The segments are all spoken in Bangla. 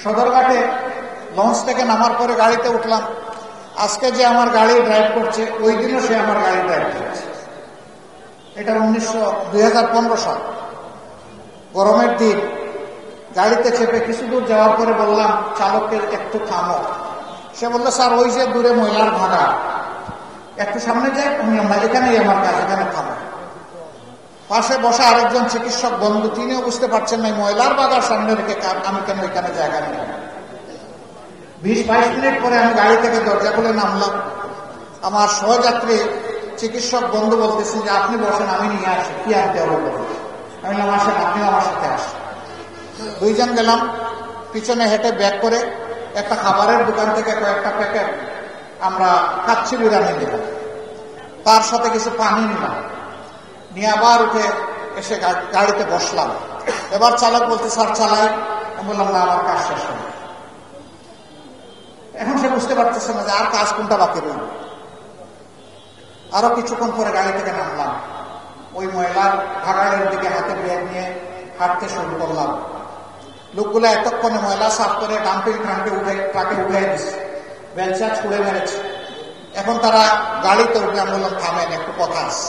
সদরঘাটে লঞ্চ থেকে নামার পরে গাড়িতে উঠলাম। আজকে যে আমার গাড়ি ড্রাইভ করছে ওই দিনও সে আমার গাড়ি ড্রাইভ করছে। এটা 2015 সাল, গরমের দিন। গাড়িতে চেপে কিছু দূর যাওয়ার পরে বললাম চালককে একটু থামো। সে বললো, স্যার ওই যে দূরে ময়লার ভাগা, একটু সামনে যাই। আমরা এখানেই আমার কাজ, এখানে থামো। পাশে বসা আরেকজন চিকিৎসক বন্ধু, তিনিও বুঝতে পারছেন না ময়লার বাগার সামনে রেখে আমি কেন এখানে জায়গা নিলাম। 20-22 মিনিট পরে আমি গাড়ি থেকে দরজা খুলে নামলাম। আমার সহযাত্রী চিকিৎসক বন্ধু বলতেছেন যে আপনি বসেন, আমি নিয়ে আসি, কি আনতে হবে বলুন। আমি বললাম, আসেন, আপনিও আমার সাথে আসেন। দুইজন গেলাম। পিছনে হেঁটে ব্যাগ করে একটা খাবারের দোকান থেকে কয়েকটা প্যাকেট আমরা কাচ্চি বিরিয়ানি নিলাম, তার সাথে কিছু পানি নিলাম, নিয়ে আবার উঠে এসে গাড়িতে বসলাম। এবার চালক বলতে, স্যার চালাই। আমি বললাম, না, আমার কাজ শেষ হলো। এখন সে বুঝতে পারতেছে না যে আর কাজ কোনটা বাকি রইল। আরো কিছুক্ষণ পরে গাড়ি থেকে নামলাম। ওই ময়লার ভাগাড়ের দিকে হাতে ব্যাগ নিয়ে হাঁটতে শুরু করলাম। লোকগুলো এতক্ষণে ময়লা সাফ করে ডাম্পিং ট্রাকে উঠে দিচ্ছে, বেলচা ছুড়ে মেরেছে। এখন তারা গাড়িতে উঠে আমি বললাম, থামেন, একটু কথা আছে।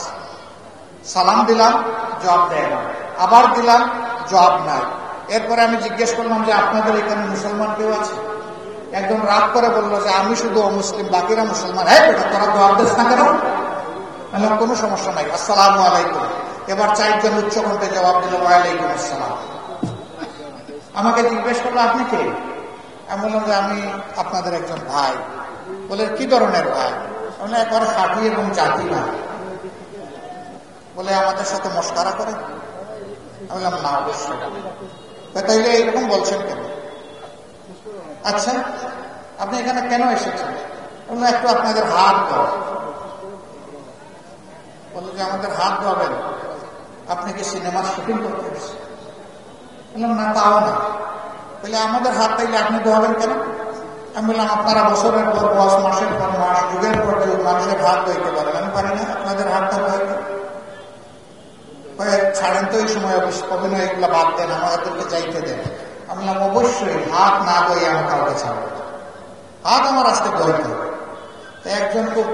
সালাম দিলাম, জবাব দেয় না। আবার দিলাম, জবাব নাই। এরপরে আমি জিজ্ঞেস করলাম যে আপনাদের এখানে মুসলমান কেউ আছে? একদম রাগ করে বললো যে আমি শুধু অমুসলিম, বাকিরা মুসলমান। হ্যাঁ বেটা, তোরা জবাব দিস না কেন? বললাম, কোনো সমস্যা নাই, আসসালামু আলাইকুম। এবার 4 জন উচ্চ কণ্ঠে জবাব দিল, ওয়ালাইকুম আসসালাম। আমাকে জিজ্ঞেস করলো, আপনি কে? আমি বললাম যে আমি আপনাদের একজন ভাই। বলে, কি ধরনের ভাই? বলে, একবার খাঁটি এবং জাতি ভাই। বলে, আমাদের সাথে মস্কারা করে? আমি বললাম, না, অবশ্যই। তাইলে এইরকম বলছেন কেন? আচ্ছা, আপনি এখানে কেন এসেছেন? বললাম, একটু আপনাদের হাত ধর। বললো যে আমাদের হাত ধোয়াবেন? আপনি কি সিনেমার শুটিং করতে এসেছেন? বললাম, না, তাও না। বলে, আমাদের হাত তাইলে আপনি ধোয়াবেন কেন? আমি বললাম, আপনারা বছরের পর বছর, মাসের পর মাস, যুগের পর যুগ মানুষের হাত ধোইতে পারেন, আমি পারি না, আপনাদের হাতটা ধোয়াইতে। ছাড়েন তো, এই সময় অভিনয় এগুলো বাদ দেন, আমাদেরকে চাইতে দেন। আমি বললাম, অবশ্যই, হাত না ধোয়ে আমি কাউকে ছাড়বো, হাত আমার আসতে ধোয়াইতে হবে। একজন খুব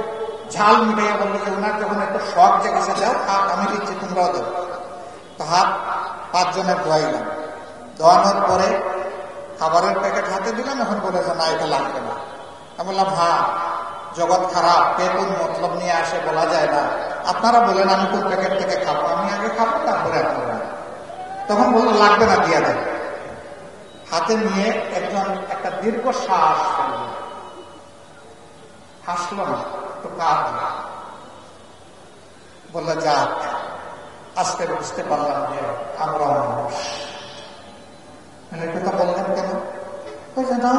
ঝাল মিটাইয়া বললো যে ওনার যখন একটা শখ জেগেছে, যাও হাত আমি দিচ্ছি, তোমরাও দেবো। তো হাত 5 জনের ধোয়াইলাম। ধোয়ানোর পরে খাবারের প্যাকেট হাতে দিলাম। এখন বলে যে না, এটা লাগবে না। আমি বললাম, হ্যাঁ, জগৎ খারাপ, কে কোন মতলব নিয়ে আসে বলা যায় না। আপনারা বলেন আমি কোন প্যাকেট থেকে খাবো, আমি আগে খাবো, তারপরে আপনারা। তখন বললো, লাগবে না, দিয়া দেয়। হাতে নিয়ে একজন একটা দীর্ঘ শ্বাস হাসলো না, তো কাঁদ বললো, যাক, আজকে বুঝতে পারলাম যে আমরা মানুষ। কথা বললেন কেন? বলছে, না,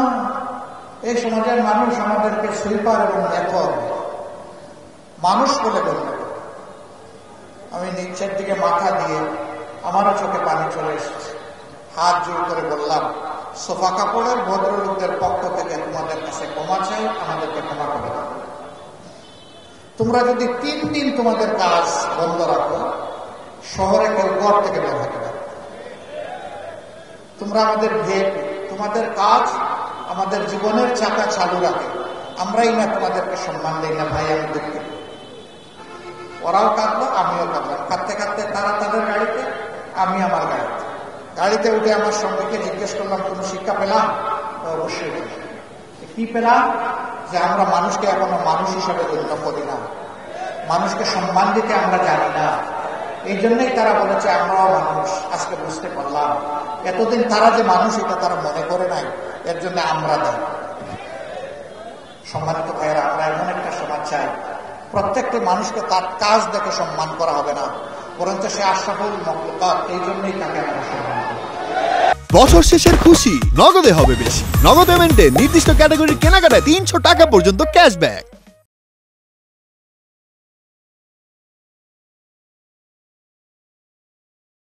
এই সমাজের মানুষ আমাদেরকে সুইপার এবং লেখক মানুষ বলে বললেন। আমি নিচের দিকে মাথা দিয়ে আমারও চোখে পানি চলে এসেছে। হাত জোর করে বললাম, সোফা কাপড়ের ভদ্রলোকদের পক্ষ থেকে তোমাদের কাছে ক্ষমা চাই, আমাদেরকে ক্ষমা করে দাও। তোমরা যদি 3 দিন তোমাদের কাজ বন্ধ রাখো, শহরে কেউ ঘর থেকে বের হতে পারে। তোমরা আমাদের ভিআইপি, তোমাদের কাজ আমাদের জীবনের চাকা চালু রাখে, আমরাই না তোমাদেরকে সম্মান দিই না। ভাই, আমি দুঃখিত। ওরাও কাঁদলো, আমিও কাঁদলাম। কাঁদতে কাঁদতে তারা তাদের গাড়িতে, আমি আমার গাড়িতে। গাড়িতে উঠে আমার সঙ্গীকে জিজ্ঞেস করলাম, কোনো শিক্ষা পেলাম? অবশ্যই। কি পেলাম? যে আমরা মানুষকে এখনো মানুষ হিসাবে গণ্য করি না, মানুষকে সম্মান দিতে আমরা জানি না। এই জন্যই তারা বলেছে আমরাও মানুষ। আজকে বুঝতে পারলাম, এতদিন তারা যে মানুষ এটা তারা মনে করে নাই, এর জন্য আমরা দায়ী। সম্মানিত ভাইয়েরা, আমরা এমন একটা সমাজ চাই, প্রত্যেকটি মানুষকে তার কাজ দেখে সম্মান করা হবে না, বরঞ্চ সে আশরাফুল মাখলুকাত, এই জন্যই তাকে আমরা সম্মান করি। বছর শেষের খুশি নগদে হবে বেশি। নগদ পেমেন্টে নির্দিষ্ট ক্যাটাগরির কেনাকাটায় 300 টাকা পর্যন্ত ক্যাশব্যাক।